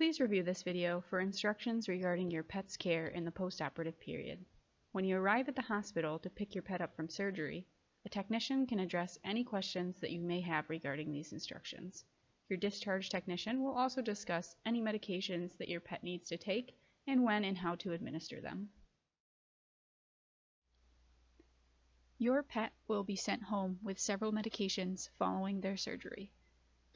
Please review this video for instructions regarding your pet's care in the postoperative period. When you arrive at the hospital to pick your pet up from surgery, a technician can address any questions that you may have regarding these instructions. Your discharge technician will also discuss any medications that your pet needs to take and when and how to administer them. Your pet will be sent home with several medications following their surgery.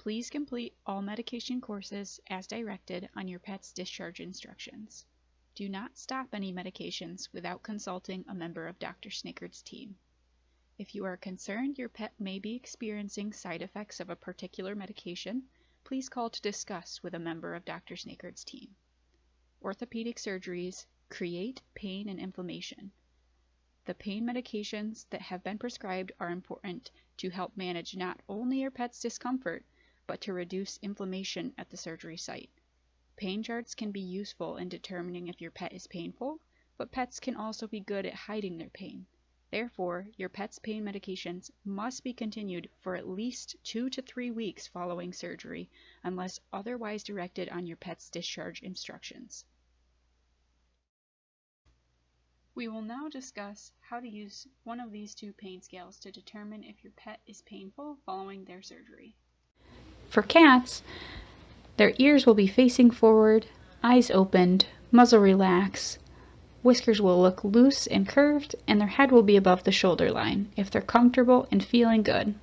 Please complete all medication courses as directed on your pet's discharge instructions. Do not stop any medications without consulting a member of Dr. Snickard's team. If you are concerned your pet may be experiencing side effects of a particular medication, please call to discuss with a member of Dr. Snickard's team. Orthopedic surgeries create pain and inflammation. The pain medications that have been prescribed are important to help manage not only your pet's discomfort, but to reduce inflammation at the surgery site. Pain charts can be useful in determining if your pet is painful, but pets can also be good at hiding their pain. Therefore, your pet's pain medications must be continued for at least 2 to 3 weeks following surgery, unless otherwise directed on your pet's discharge instructions. We will now discuss how to use one of these two pain scales to determine if your pet is painful following their surgery. For cats, their ears will be facing forward, eyes opened, muzzle relaxed, whiskers will look loose and curved, and their head will be above the shoulder line if they're comfortable and feeling good.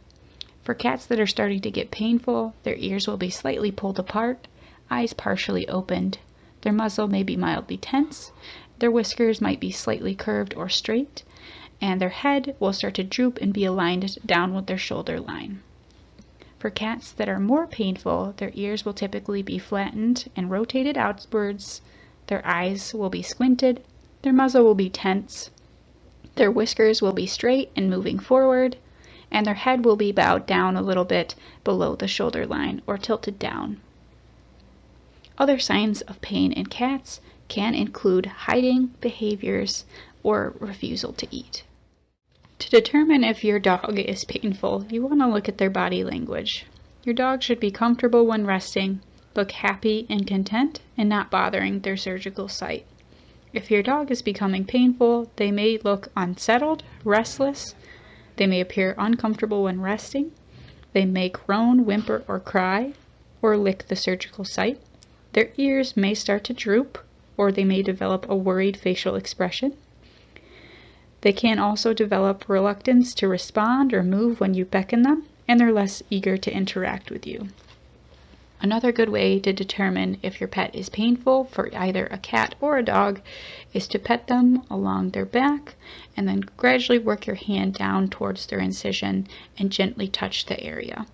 For cats that are starting to get painful, their ears will be slightly pulled apart, eyes partially opened, their muzzle may be mildly tense, their whiskers might be slightly curved or straight, and their head will start to droop and be aligned down with their shoulder line. For cats that are more painful, their ears will typically be flattened and rotated outwards, their eyes will be squinted, their muzzle will be tense, their whiskers will be straight and moving forward, and their head will be bowed down a little bit below the shoulder line or tilted down. Other signs of pain in cats can include hiding behaviors or refusal to eat. To determine if your dog is painful, you want to look at their body language. Your dog should be comfortable when resting, look happy and content, and not bothering their surgical site. If your dog is becoming painful, they may look unsettled, restless, they may appear uncomfortable when resting, they may groan, whimper, or cry, or lick the surgical site. Their ears may start to droop, or they may develop a worried facial expression. They can also develop reluctance to respond or move when you beckon them, and they're less eager to interact with you. Another good way to determine if your pet is painful for either a cat or a dog is to pet them along their back and then gradually work your hand down towards their incision and gently touch the area.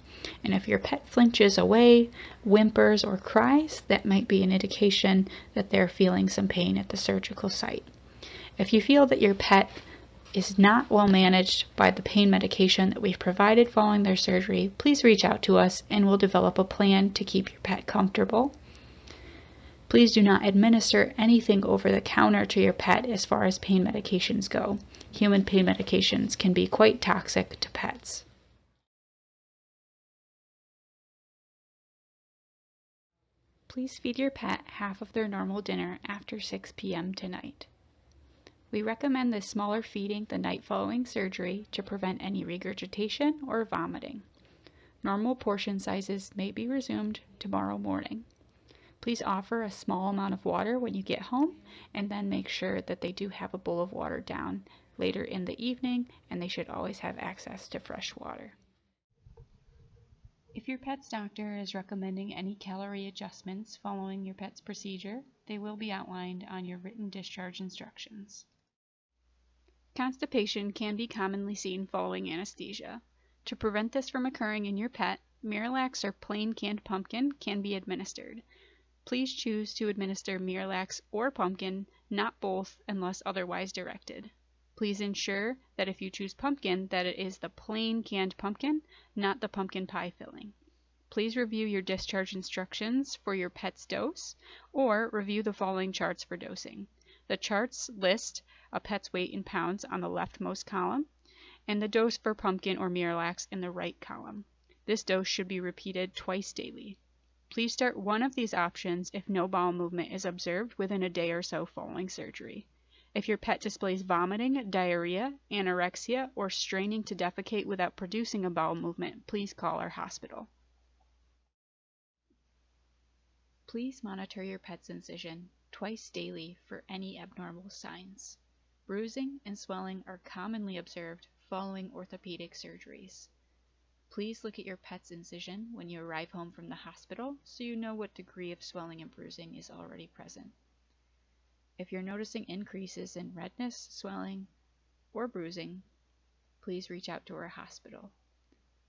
And if your pet flinches away, whimpers, or cries, that might be an indication that they're feeling some pain at the surgical site. If you feel that your pet is not well managed by the pain medication that we've provided following their surgery, please reach out to us and we'll develop a plan to keep your pet comfortable. Please do not administer anything over the counter to your pet as far as pain medications go. Human pain medications can be quite toxic to pets. Please feed your pet half of their normal dinner after 6 p.m. tonight. We recommend this smaller feeding the night following surgery to prevent any regurgitation or vomiting. Normal portion sizes may be resumed tomorrow morning. Please offer a small amount of water when you get home, and then make sure that they do have a bowl of water down later in the evening, and they should always have access to fresh water. If your pet's doctor is recommending any calorie adjustments following your pet's procedure, they will be outlined on your written discharge instructions. Constipation can be commonly seen following anesthesia. To prevent this from occurring in your pet, Miralax or plain canned pumpkin can be administered. Please choose to administer Miralax or pumpkin, not both unless otherwise directed. Please ensure that if you choose pumpkin, that it is the plain canned pumpkin, not the pumpkin pie filling. Please review your discharge instructions for your pet's dose, or review the following charts for dosing. The charts list a pet's weight in pounds on the leftmost column, and the dose for pumpkin or Miralax in the right column. This dose should be repeated twice daily. Please start one of these options if no bowel movement is observed within a day or so following surgery. If your pet displays vomiting, diarrhea, anorexia, or straining to defecate without producing a bowel movement, please call our hospital. Please monitor your pet's incision twice daily for any abnormal signs. Bruising and swelling are commonly observed following orthopedic surgeries. Please look at your pet's incision when you arrive home from the hospital so you know what degree of swelling and bruising is already present. If you're noticing increases in redness, swelling, or bruising, please reach out to our hospital.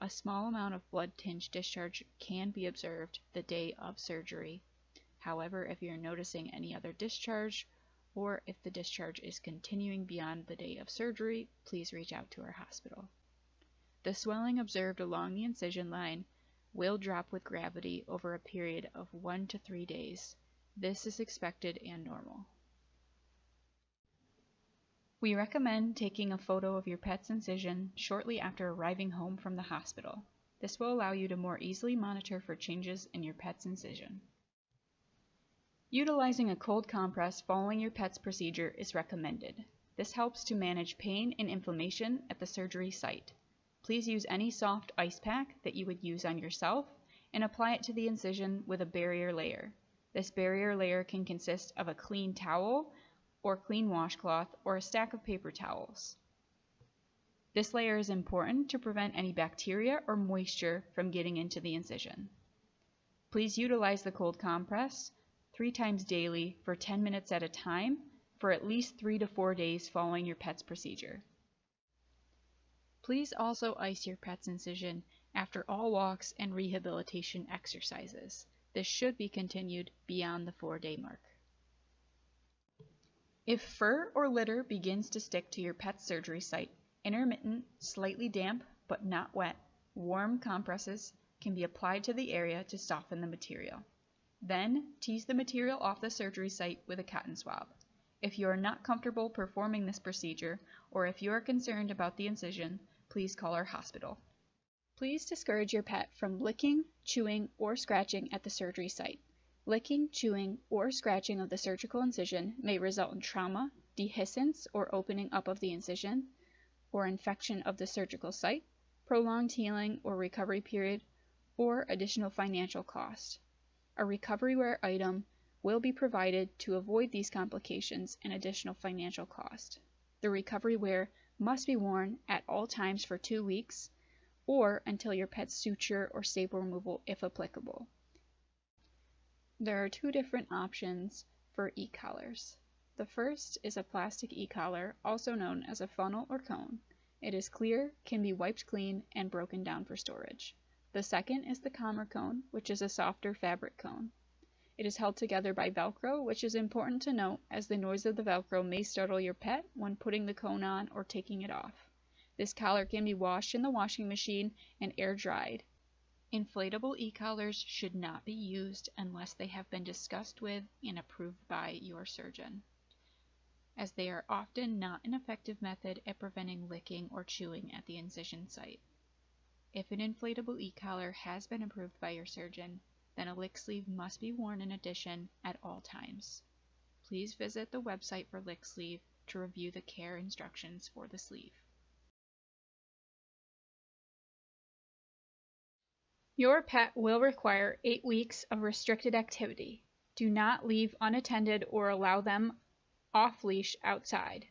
A small amount of blood-tinged discharge can be observed the day of surgery. However, if you're noticing any other discharge, or if the discharge is continuing beyond the day of surgery, please reach out to our hospital. The swelling observed along the incision line will drop with gravity over a period of 1 to 3 days. This is expected and normal. We recommend taking a photo of your pet's incision shortly after arriving home from the hospital. This will allow you to more easily monitor for changes in your pet's incision. Utilizing a cold compress following your pet's procedure is recommended. This helps to manage pain and inflammation at the surgery site. Please use any soft ice pack that you would use on yourself and apply it to the incision with a barrier layer. This barrier layer can consist of a clean towel or clean washcloth or a stack of paper towels. This layer is important to prevent any bacteria or moisture from getting into the incision. Please utilize the cold compress 3 times daily for 10 minutes at a time for at least 3 to 4 days following your pet's procedure. Please also ice your pet's incision after all walks and rehabilitation exercises. This should be continued beyond the 4-day mark. If fur or litter begins to stick to your pet's surgery site, intermittent, slightly damp but not wet, warm compresses can be applied to the area to soften the material. Then, tease the material off the surgery site with a cotton swab. If you are not comfortable performing this procedure, or if you are concerned about the incision, please call our hospital. Please discourage your pet from licking, chewing, or scratching at the surgery site. Licking, chewing, or scratching of the surgical incision may result in trauma, dehiscence or opening up of the incision, or infection of the surgical site, prolonged healing or recovery period, or additional financial cost. A recovery wear item will be provided to avoid these complications and additional financial cost. The recovery wear must be worn at all times for 2 weeks or until your pet's suture or staple removal if applicable. There are 2 different options for e-collars. The first is a plastic e-collar, also known as a funnel or cone. It is clear, can be wiped clean, and broken down for storage. The second is the calmer cone, which is a softer fabric cone. It is held together by Velcro, which is important to note as the noise of the Velcro may startle your pet when putting the cone on or taking it off. This collar can be washed in the washing machine and air dried. Inflatable e-collars should not be used unless they have been discussed with and approved by your surgeon, as they are often not an effective method at preventing licking or chewing at the incision site. If an inflatable e-collar has been approved by your surgeon, then a lick sleeve must be worn in addition at all times. Please visit the website for lick sleeve to review the care instructions for the sleeve. Your pet will require 8 weeks of restricted activity. Do not leave unattended or allow them off-leash outside.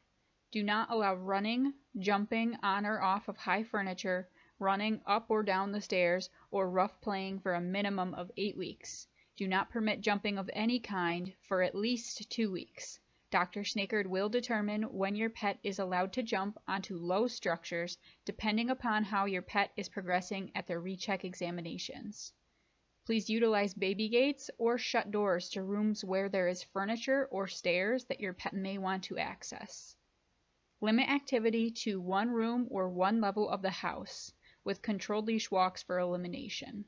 Do not allow running, jumping on or off of high furniture, running up or down the stairs, or rough playing for a minimum of 8 weeks. Do not permit jumping of any kind for at least 2 weeks. Dr. Snakard will determine when your pet is allowed to jump onto low structures depending upon how your pet is progressing at their recheck examinations. Please utilize baby gates or shut doors to rooms where there is furniture or stairs that your pet may want to access. Limit activity to one room or one level of the house, with controlled leash walks for elimination.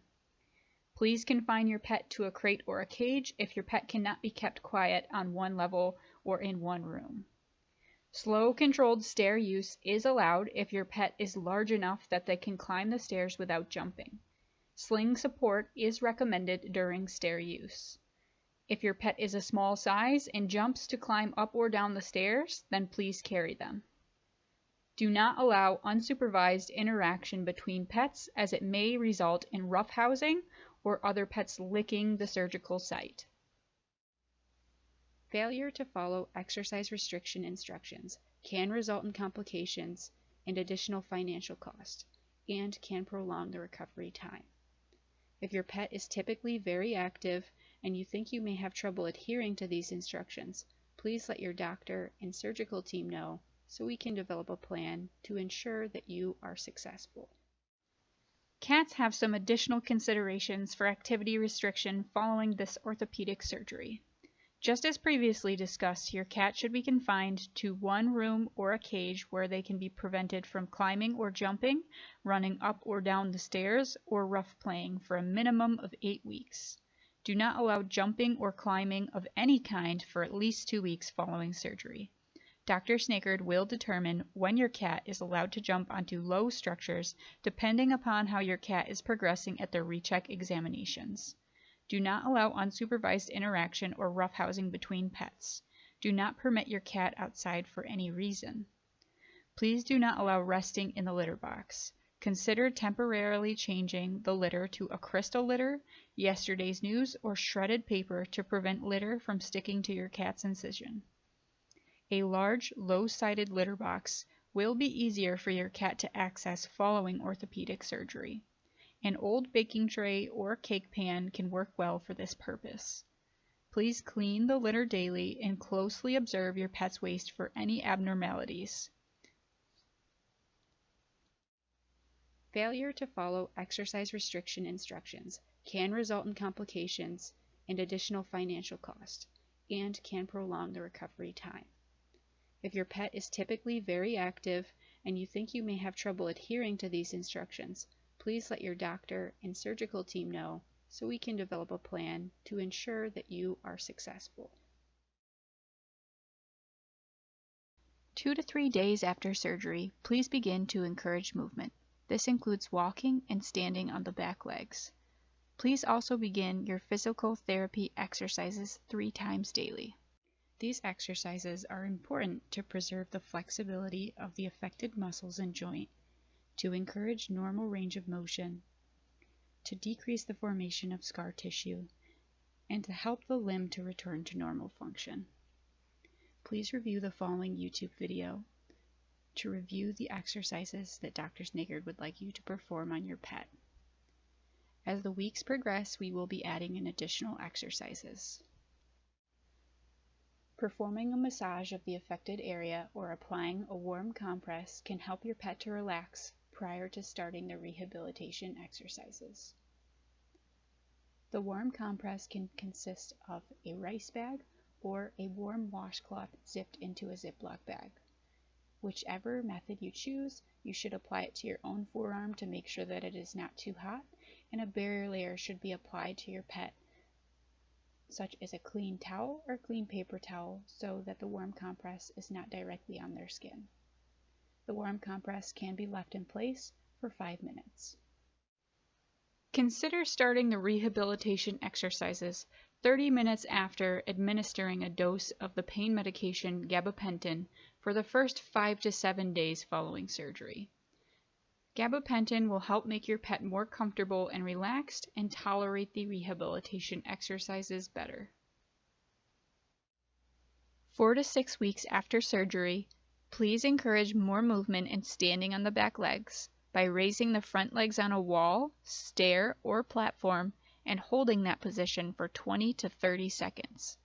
Please confine your pet to a crate or a cage if your pet cannot be kept quiet on one level or in one room. Slow controlled stair use is allowed if your pet is large enough that they can climb the stairs without jumping. Sling support is recommended during stair use. If your pet is a small size and jumps to climb up or down the stairs, then please carry them. Do not allow unsupervised interaction between pets, as it may result in roughhousing or other pets licking the surgical site. Failure to follow exercise restriction instructions can result in complications and additional financial cost, and can prolong the recovery time. If your pet is typically very active and you think you may have trouble adhering to these instructions, please let your doctor and surgical team know so we can develop a plan to ensure that you are successful. Cats have some additional considerations for activity restriction following this orthopedic surgery. Just as previously discussed, your cat should be confined to one room or a cage where they can be prevented from climbing or jumping, running up or down the stairs, or rough playing for a minimum of 8 weeks. Do not allow jumping or climbing of any kind for at least 2 weeks following surgery. Dr. Snakerd will determine when your cat is allowed to jump onto low structures depending upon how your cat is progressing at their recheck examinations. Do not allow unsupervised interaction or roughhousing between pets. Do not permit your cat outside for any reason. Please do not allow resting in the litter box. Consider temporarily changing the litter to a crystal litter, yesterday's news, or shredded paper to prevent litter from sticking to your cat's incision. A large, low-sided litter box will be easier for your cat to access following orthopedic surgery. An old baking tray or cake pan can work well for this purpose. Please clean the litter daily and closely observe your pet's waste for any abnormalities. Failure to follow exercise restriction instructions can result in complications and additional financial cost, and can prolong the recovery time. If your pet is typically very active and you think you may have trouble adhering to these instructions, please let your doctor and surgical team know so we can develop a plan to ensure that you are successful. 2 to 3 days after surgery, please begin to encourage movement. This includes walking and standing on the back legs. Please also begin your physical therapy exercises 3 times daily. These exercises are important to preserve the flexibility of the affected muscles and joint, to encourage normal range of motion, to decrease the formation of scar tissue, and to help the limb to return to normal function. Please review the following YouTube video to review the exercises that Dr. Snakerd would like you to perform on your pet. As the weeks progress, we will be adding in additional exercises. Performing a massage of the affected area or applying a warm compress can help your pet to relax prior to starting the rehabilitation exercises. The warm compress can consist of a rice bag or a warm washcloth zipped into a Ziploc bag. Whichever method you choose, you should apply it to your own forearm to make sure that it is not too hot, and a barrier layer should be applied to your pet, such as a clean towel or clean paper towel, so that the warm compress is not directly on their skin. The warm compress can be left in place for 5 minutes. Consider starting the rehabilitation exercises 30 minutes after administering a dose of the pain medication gabapentin for the first 5 to 7 days following surgery. Gabapentin will help make your pet more comfortable and relaxed and tolerate the rehabilitation exercises better. 4 to 6 weeks after surgery, please encourage more movement and standing on the back legs by raising the front legs on a wall, stair, or platform and holding that position for 20 to 30 seconds.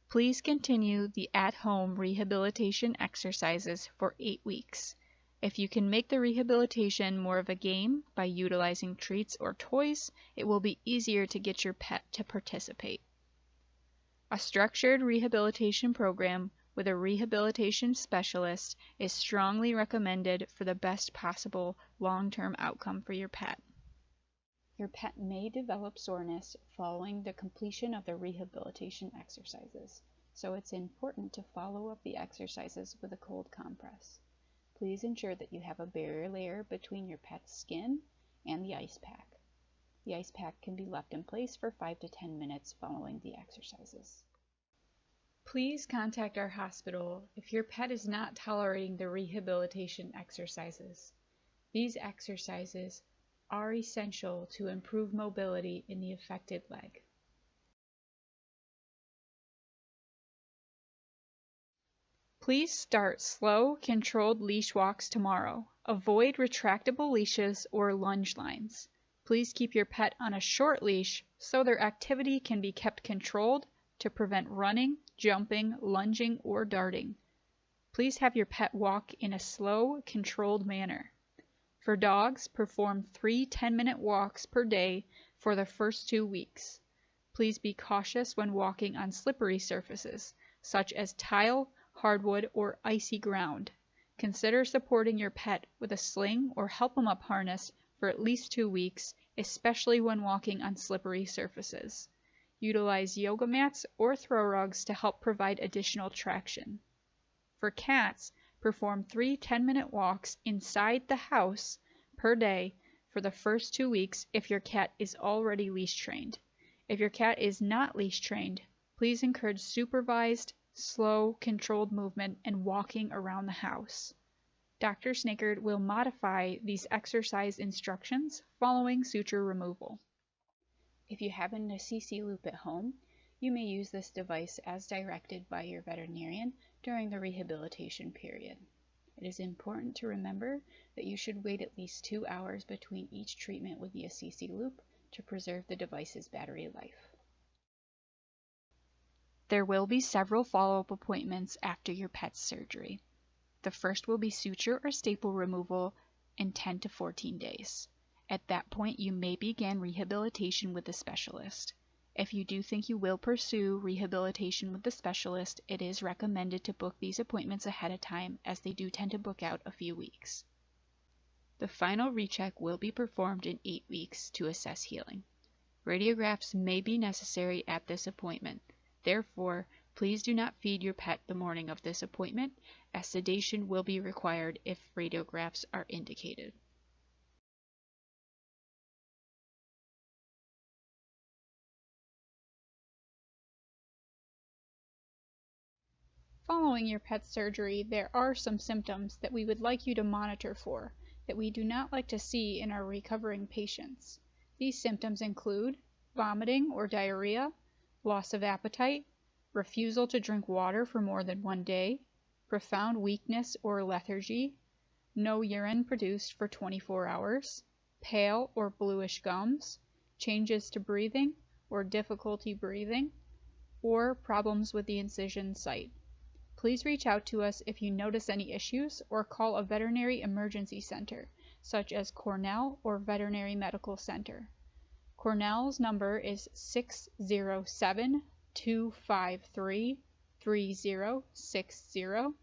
Please continue the at-home rehabilitation exercises for 8 weeks. If you can make the rehabilitation more of a game by utilizing treats or toys, it will be easier to get your pet to participate. A structured rehabilitation program with a rehabilitation specialist is strongly recommended for the best possible long-term outcome for your pet. Your pet may develop soreness following the completion of the rehabilitation exercises, so it's important to follow up the exercises with a cold compress. Please ensure that you have a barrier layer between your pet's skin and the ice pack. The ice pack can be left in place for 5 to 10 minutes following the exercises. Please contact our hospital if your pet is not tolerating the rehabilitation exercises. These exercises are essential to improve mobility in the affected leg. Please start slow, controlled leash walks tomorrow. Avoid retractable leashes or lunge lines. Please keep your pet on a short leash so their activity can be kept controlled to prevent running, jumping, lunging, or darting. Please have your pet walk in a slow, controlled manner. For dogs, perform 3 10-minute walks per day for the first 2 weeks. Please be cautious when walking on slippery surfaces, such as tile, hardwood, or icy ground. Consider supporting your pet with a sling or help-em-up harness for at least 2 weeks, especially when walking on slippery surfaces. Utilize yoga mats or throw rugs to help provide additional traction. For cats, perform 3 10-minute walks inside the house per day for the first 2 weeks if your cat is already leash trained. If your cat is not leash trained, please encourage supervised, slow, controlled movement and walking around the house. Dr. Snakert will modify these exercise instructions following suture removal. If you have an Assisi loop at home, you may use this device as directed by your veterinarian during the rehabilitation period. It is important to remember that you should wait at least 2 hours between each treatment with the Assisi loop to preserve the device's battery life. There will be several follow-up appointments after your pet's surgery. The first will be suture or staple removal in 10 to 14 days. At that point, you may begin rehabilitation with the specialist. If you do think you will pursue rehabilitation with the specialist, it is recommended to book these appointments ahead of time, as they do tend to book out a few weeks. The final recheck will be performed in 8 weeks to assess healing. Radiographs may be necessary at this appointment. Therefore, please do not feed your pet the morning of this appointment, as sedation will be required if radiographs are indicated. Following your pet's surgery, there are some symptoms that we would like you to monitor for that we do not like to see in our recovering patients. These symptoms include vomiting or diarrhea, loss of appetite, refusal to drink water for more than 1 day, profound weakness or lethargy, no urine produced for 24 hours, pale or bluish gums, changes to breathing or difficulty breathing, or problems with the incision site. Please reach out to us if you notice any issues, or call a veterinary emergency center, such as Cornell or Veterinary Medical Center. Cornell's number is 607-253-3060.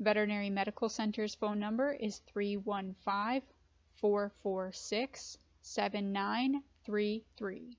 Veterinary Medical Center's phone number is 315-446-7933.